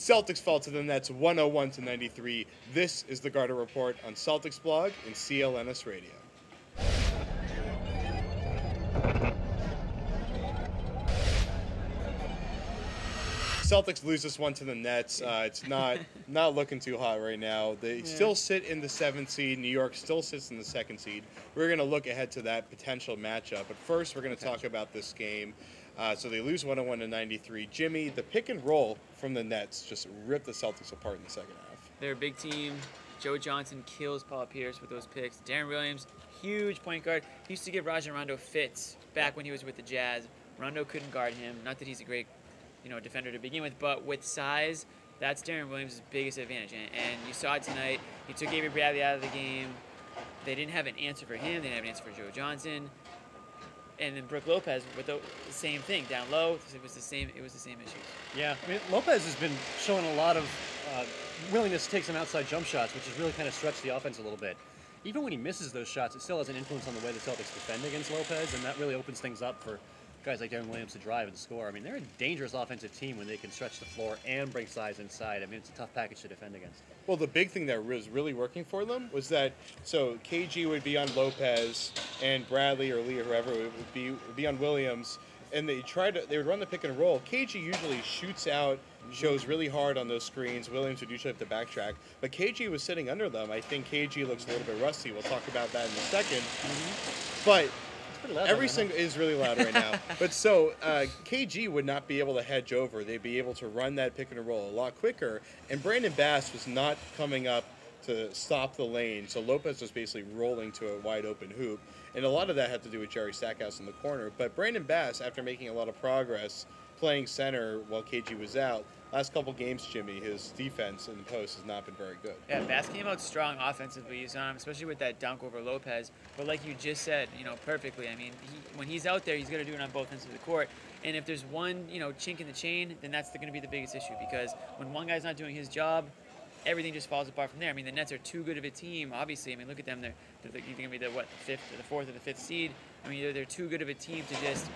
Celtics fall to the Nets 101-93. This is the Garter Report on Celticsblog and CLNS Radio. Celtics lose this one to the Nets. It's not looking too hot right now. They still sit in the 7th seed. New York still sits in the 2nd seed. We're going to look ahead to that potential matchup. But first, we're going to talk about this game. So they lose 101-93. Jimmy, the pick and roll from the Nets just ripped the Celtics apart in the second half. They're a big team. Joe Johnson kills Paul Pierce with those picks. Deron Williams, huge point guard. He used to give Rajon Rondo fits back when he was with the Jazz. Rondo couldn't guard him. Not that he's a great defender to begin with, but with size, that's Deron Williams' biggest advantage. And you saw it tonight. He took Avery Bradley out of the game. They didn't have an answer for him. They didn't have an answer for Joe Johnson. And then Brook Lopez with the same thing down low. It was the same issue. Yeah, I mean, Lopez has been showing a lot of willingness to take some outside jump shots, which has really kind of stretched the offense a little bit. Even when he misses those shots, it still has an influence on the way the Celtics defend against Lopez, and that really opens things up for guys like Deron Williams to drive and score. I mean, they're a dangerous offensive team when they can stretch the floor and bring size inside. I mean, it's a tough package to defend against. Well, the big thing that was really working for them was that, so KG would be on Lopez and Bradley or Lee or whoever would be on Williams, and they would run the pick and roll. KG usually shoots out, shows really hard on those screens. Williams would usually have to backtrack, but KG was sitting under them. I think KG looks a little bit rusty. We'll talk about that in a second. But every single is really loud right now. But so KG would not be able to hedge over. They'd be able to run that pick and roll a lot quicker. And Brandon Bass was not coming up to stop the lane. So Lopez was basically rolling to a wide open hoop. And a lot of that had to do with Jerry Stackhouse in the corner. But Brandon Bass, after making a lot of progress playing center while KG was out, last couple games, Jimmy, his defense in the post has not been very good. Yeah, Bass came out strong offensively, especially with that dunk over Lopez. But like you just said, perfectly. I mean, when he's out there, he's going to do it on both ends of the court. And if there's one, chink in the chain, then that's going to be the biggest issue. Because when one guy's not doing his job, everything just falls apart from there. I mean, the Nets are too good of a team, obviously. I mean, look at them. They're going to be the fourth or the fifth seed. I mean, they're too good of a team to just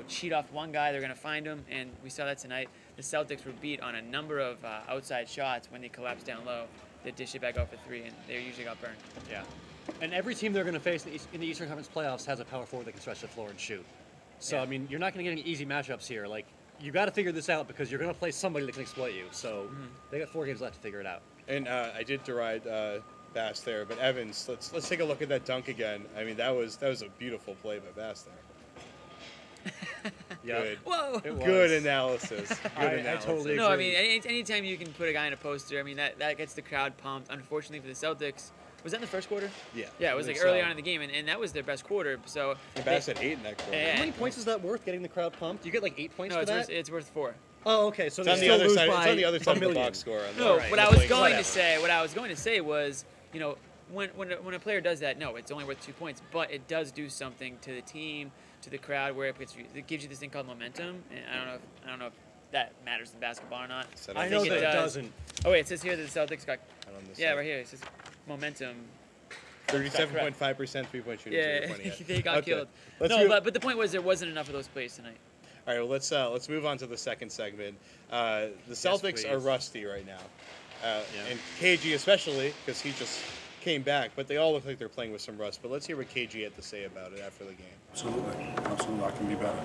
cheat off one guy. They're going to find him, and we saw that tonight. The Celtics were beat on a number of outside shots when they collapsed down low. They dish it back out for three, and they usually got burned. Yeah. And every team they're going to face in the Eastern Conference playoffs has a power forward that can stretch the floor and shoot. So, I mean, you're not going to get any easy matchups here. Like, you got to figure this out because you're going to play somebody that can exploit you. So they got 4 games left to figure it out. And I did deride Bass there, but Evans, let's take a look at that dunk again. I mean, that was a beautiful play by Bass there. Yeah. Good. Whoa. Good analysis. Good analysis. I totally agree. No, I mean, anytime you can put a guy in a poster, I mean, that gets the crowd pumped. Unfortunately for the Celtics, was that in the first quarter? Yeah. Yeah, it was like early on in the game, and that was their best quarter. So Bass had 8 in that quarter. How many points is that worth, getting the crowd pumped? You get like 8 points for that? No, it's worth 4. Oh, okay. So it's on the other side. It's on the other side of the box score. No, what I was going to say was, when a player does that, no, it's only worth 2 points, but it does do something to the team, to the crowd, where it gives you this thing called momentum. And I don't know if that matters in basketball or not. I know that it doesn't. Oh wait, it says here that the Celtics got. Right here it says momentum. 37.5% 3-point shooting. Yeah, they got killed. But the point was there wasn't enough of those plays tonight. All right, well, let's move on to the second segment. The Celtics are rusty right now, and KG especially, because he just came back. But they all look like they're playing with some rust. But let's hear what KG had to say about it after the game. Absolutely. I can be better,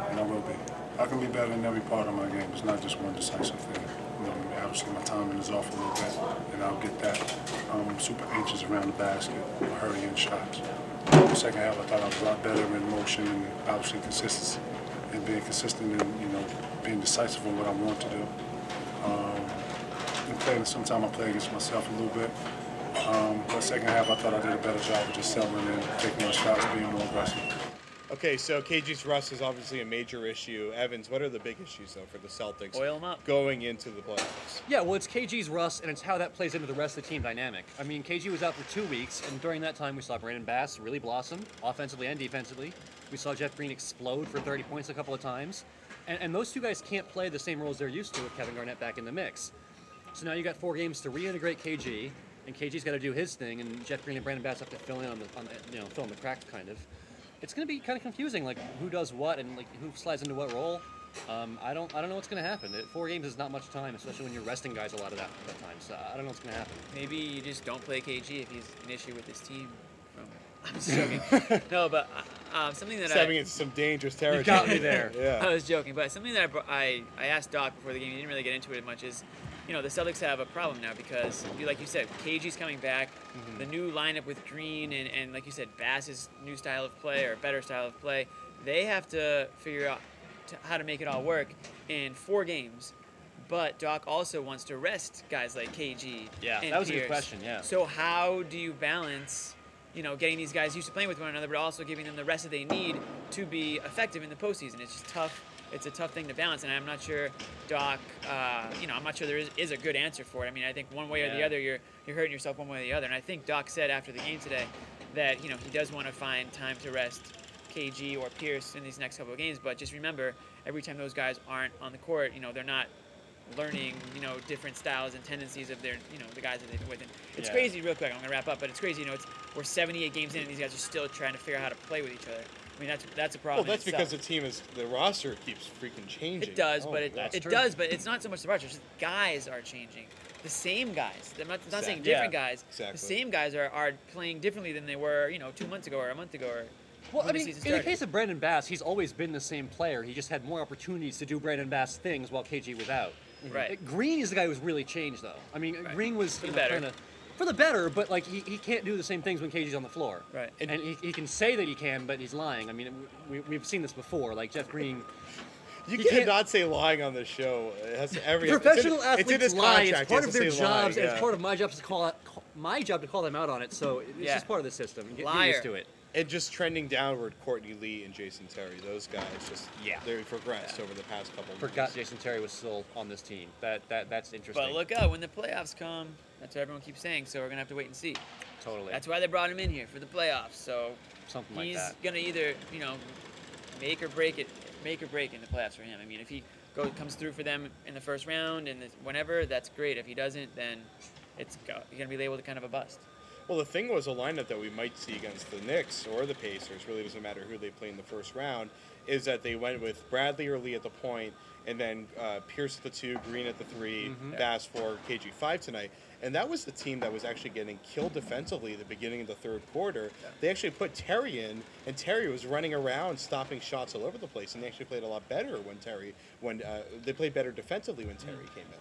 and I will be. I can be better in every part of my game. It's not just one decisive thing. Obviously my timing is off a little bit, and I'll get that. I'm super anxious around the basket, hurrying shots. The second half, I thought I was a lot better in motion and obviously consistency. And being consistent and being decisive on what I want to do. Sometimes I play against myself a little bit. But second half I thought I did a better job of just settling in, taking my shots, being more aggressive. Okay, so KG's rust is obviously a major issue. Evans, what are the big issues, though, for the Celtics Oil them up. going into the playoffs? Yeah, well, it's KG's rust, and it's how that plays into the rest of the team dynamic. I mean, KG was out for 2 weeks, and during that time we saw Brandon Bass really blossom, offensively and defensively. We saw Jeff Green explode for 30 points a couple of times. And those two guys can't play the same roles they're used to with Kevin Garnett back in the mix. So now you got 4 games to reintegrate KG, and KG's got to do his thing, and Jeff Green and Brandon Bass have to fill in fill in the cracks, kind of. It's going to be kind of confusing, like who does what and like who slides into what role. I don't know what's going to happen. 4 games is not much time, especially when you're resting guys a lot of that time. So I don't know what's going to happen. Maybe you just don't play KG if he's an issue with his team. I'm just joking. No, but something that Stepping into some dangerous territory. You got me there. Yeah. I was joking, but something that I asked Doc before the game, he didn't really get into it much, is, the Celtics have a problem now because, like you said, KG's coming back, the new lineup with Green and like you said, Bass's new style of play or better style of play, they have to figure out how to make it all work in 4 games. But Doc also wants to rest guys like KG and that was Pierce. a good question, yeah. So how do you balance getting these guys used to playing with one another, but also giving them the rest that they need to be effective in the postseason? It's just tough. It's a tough thing to balance, and I'm not sure Doc. I'm not sure there is a good answer for it. I mean, I think one way or the other, you're hurting yourself one way or the other. And I think Doc said after the game today that he does want to find time to rest KG or Pierce in these next couple of games. But just remember, every time those guys aren't on the court, they're not learning, different styles and tendencies of their, the guys that they've been with. And it's crazy, real quick, I'm going to wrap up, but it's crazy, we're 78 games in and these guys are still trying to figure out how to play with each other. I mean, that's a problem. Well, that's because the roster keeps freaking changing. It does, but true. but it's not so much the roster, it's just guys are changing. The same guys. I'm not saying different guys. Exactly. The same guys are playing differently than they were, 2 months ago or a month ago or Well, when I the mean, season in the started. case of Brandon Bass, he's always been the same player. He just had more opportunities to do Brandon Bass things while KG was out. Right. Green is the guy who's really changed, though. I mean, Green was For the better. for the better, but like he can't do the same things when KG's on the floor. Right. And he can say that he can, but he's lying. I mean, we've seen this before. Like Jeff Green. You can't- cannot say lying on this show. It has to, every Professional it's in athletes his lie. contract. It's part He of has to their say jobs, lying, and it's part of my job to call them out on it. So it's just part of the system. Get used to it. And just trending downward, Courtney Lee and Jason Terry. Those guys they've progressed over the past couple of Forgot months. Jason Terry was still on this team. That's interesting. But look out, when the playoffs come, that's what everyone keeps saying, so we're going to have to wait and see. Totally. That's why they brought him in here, for the playoffs. So Something like he's that. going to either, make or break in the playoffs for him. I mean, if he comes through for them in the first round and whenever, that's great. If he doesn't, then he's going to be labeled kind of a bust. Well, the thing was a lineup that we might see against the Knicks or the Pacers, really doesn't matter who they play in the first round, is that they went with Bradley or Lee at the point, and then Pierce at the 2, Green at the 3, Bass 4, KG 5 tonight. And that was the team that was actually getting killed defensively at the beginning of the third quarter. Yeah. They actually put Terry in, and Terry was running around, stopping shots all over the place, and they actually played a lot better when they played better defensively when Terry came in.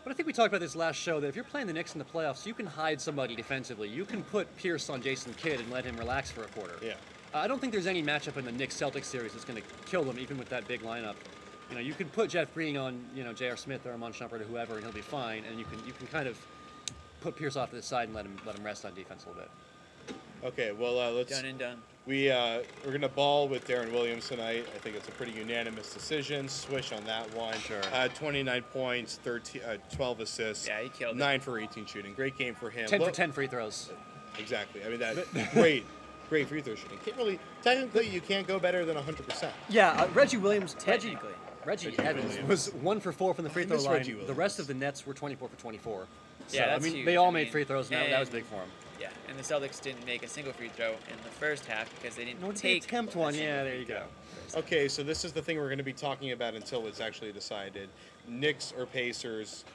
But I think we talked about this last show, that if you're playing the Knicks in the playoffs, you can hide somebody defensively. You can put Pierce on Jason Kidd and let him relax for a quarter. Yeah. I don't think there's any matchup in the Knicks-Celtics series that's going to kill them, even with that big lineup. You can put Jeff Green on, J.R. Smith or Amon Shumpert or whoever, and he'll be fine. And you can kind of put Pierce off to the side and let him rest on defense a little bit. Okay, well, let's... Done and done. We're going to ball with Deron Williams tonight. I think it's a pretty unanimous decision. Swish on that one. Sure. 29 points, 12 assists. Yeah, he killed it. 9 for 18 shooting. Great game for him. 10 for 10 free throws. Exactly. I mean, great free throw shooting. Technically, you can't go better than 100%. Yeah, Reggie Williams. Technically. Reggie Evans Williams. was 1 for 4 from the free throw miss line. Reggie Williams. The rest of the Nets were 24 for 24. So, Yeah, that's huge. huge. They all made free throws, and that was and- big for them. Yeah, and the Celtics didn't make a single free throw in the first half because they didn't No, take attempt a one. single Yeah, free there you go. throw. Okay, so this is the thing we're going to be talking about until it's actually decided. Knicks or Pacers.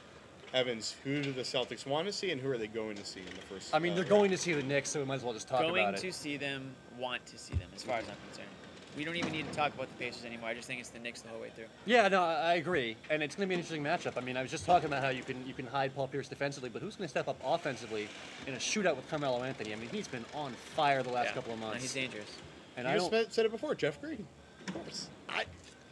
Evans, who do the Celtics want to see, and who are they going to see in the first? I mean, they're going to see the Knicks, so we might as well just talk Going about it. to see them, want to see them, as far as I'm concerned. We don't even need to talk about the Pacers anymore. I just think it's the Knicks the whole way through. Yeah, no, I agree, and it's going to be an interesting matchup. I mean, I was just talking about how you can hide Paul Pierce defensively, but who's going to step up offensively in a shootout with Carmelo Anthony? I mean, he's been on fire the last couple of No, months. he's dangerous. And You I just don't. said it before, Jeff Green. Of course.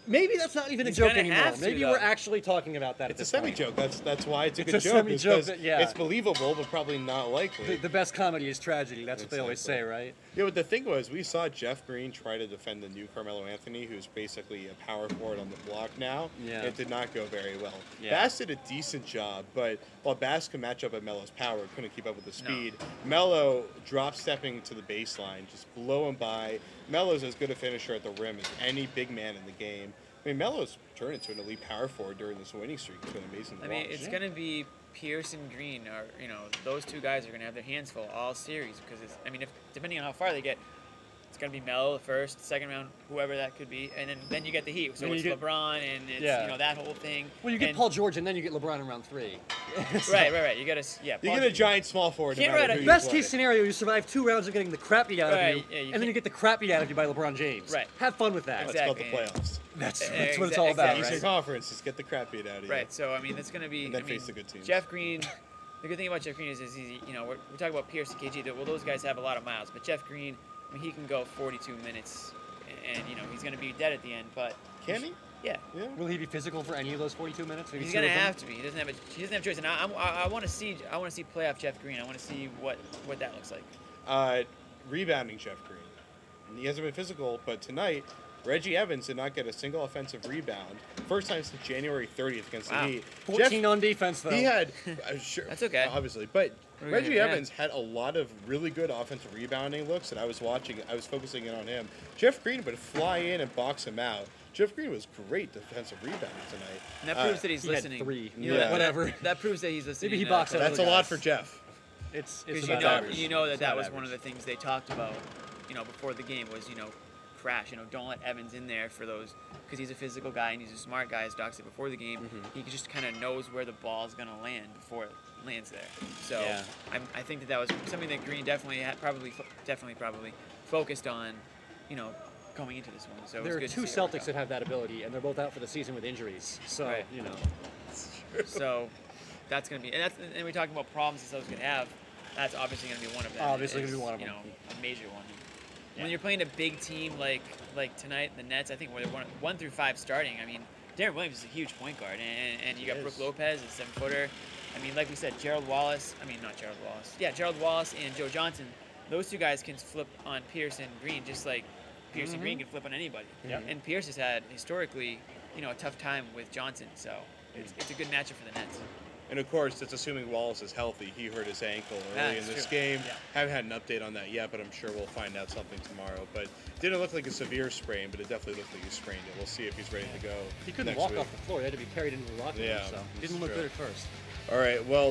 Maybe that's not even He's a joke gonna anymore. have to, Maybe though. we're actually talking about that. It's a at this point. semi-joke. That's why it's a It's good a joke. semi-joke Because that- yeah. it's believable, but probably not likely. The best comedy is tragedy. That's what they always say, right? Yeah, but the thing was, we saw Jeff Green try to defend the new Carmelo Anthony, who's basically a power forward on the block now. Yeah. It did not go very well. Yeah. Bass did a decent job, but while Bass could match up at Melo's power, couldn't keep up with the speed. Melo drop stepping to the baseline, just blow him by. Melo's as good a finisher at the rim as any big man in the game. I mean, Melo's turned into an elite power forward during this winning streak. It's been amazing to I mean, watch. it's going to be Pierce and Green, or those two guys are going to have their hands full all series because depending on how far they get, it's going to be Melo first, second round, whoever that could be, and then you get the Heat. So Then it's you get- LeBron, and it's that whole thing. Well, you get and, Paul George, and then you get LeBron in round 3. Right. You got to You Paul get a giant small forward. No Can't matter write who a- you Best play. case scenario, you survive 2 rounds of getting the crap beat out of Right, you, yeah, you and then can't- you get the crap beat out of you by LeBron James. Right. Have fun with that. That's Exactly. called the playoffs. That's what Exactly. it's all about, Eastern right? Conference, just get the crap beat out of you. Right. So I mean, that's going to be. And then I mean, face the good teams. Jeff Green. The good thing about Jeff Green is he's, we're talking about Pierce and KG. Well, those guys have a lot of miles, but Jeff Green, I mean, he can go 42 minutes, and he's going to be dead at the end. But Can he? yeah, Yeah. Will he be physical for any of those 42 minutes? Maybe he's 2 going to of them? have to be. He doesn't have a choice. And I want to see playoff Jeff Green. I want to see what that looks like. Rebounding Jeff Green. He hasn't been physical, but tonight, Reggie Evans did not get a single offensive rebound. First time since January 30th against Wow. the Heat. 14 on defense, though. He had, sure, That's okay. obviously, but We're Reggie gonna- yeah. Evans had a lot of really good offensive rebounding looks, and I was focusing in on him. Jeff Green would fly in and box him out. Jeff Green was great defensive rebounding tonight. And that proves that he's he had listening. 3. Yeah. Whatever. That proves that he's listening. Maybe he boxed out That's a other lot guys. for Jeff. It's Because about average. you know It's that about was one of average. the things they talked about, before the game was, crash. Don't let Evans in there for those, because he's a physical guy and he's a smart guy, as Doc said before the game. He just kind of knows where the ball is going to land before it lands there. So Yeah. I think that was something that Green definitely had probably focused on, going into this one. So it was There are good to 2 see it work Celtics out. that have that ability, and they're both out for the season with injuries. So, Right. So that's going to be, and we talked about problems the Celtics could have. That's obviously going to be one of them. Obviously Is, gonna be one of them. A major one. When you're playing a big team like tonight, the Nets, I think where they're 1 through 5 starting. I mean, Deron Williams is a huge point guard, and you got Brook Lopez, a 7-footer. I mean, like we said, Gerald Wallace and Joe Johnson. Those 2 guys can flip on Pierce and Green, just like Pierce and Green can flip on anybody. Yeah. And Pierce has had historically, a tough time with Johnson, so it's a good matchup for the Nets. And of course, it's assuming Wallace is healthy. He hurt his ankle early in That's this true. game. Yeah. Haven't had an update on that yet, but I'm sure we'll find out something tomorrow. But didn't look like a severe sprain, but it definitely looked like he sprained it. We'll see if he's ready to go. He couldn't next walk week. off the floor. He had to be carried into the locker room, Yeah, so that's didn't look true. good at first. All right, well,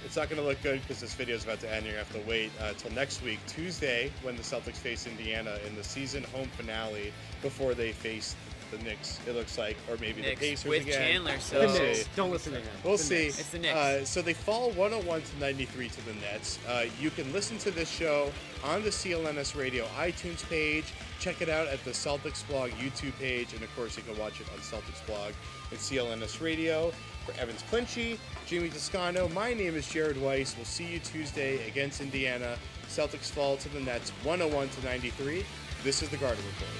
it's not going to look good because this video is about to end. You're going to have to wait until next week, Tuesday, when the Celtics face Indiana in the season home finale before they face the Knicks, it looks like, or maybe Knicks the Pacers with again. Chandler, so- We'll The see. Knicks. Don't listen to him. We'll The see. Knicks. It's the Knicks. So they fall 101-93 to the Nets. You can listen to this show on the CLNS Radio iTunes page. Check it out at the Celticsblog YouTube page, and of course you can watch it on Celticsblog and CLNS Radio. For Evans Clinchy, Jimmy Toscano, my name is Jared Weiss. We'll see you Tuesday against Indiana. Celtics fall to the Nets 101-93. This is the Garden Report.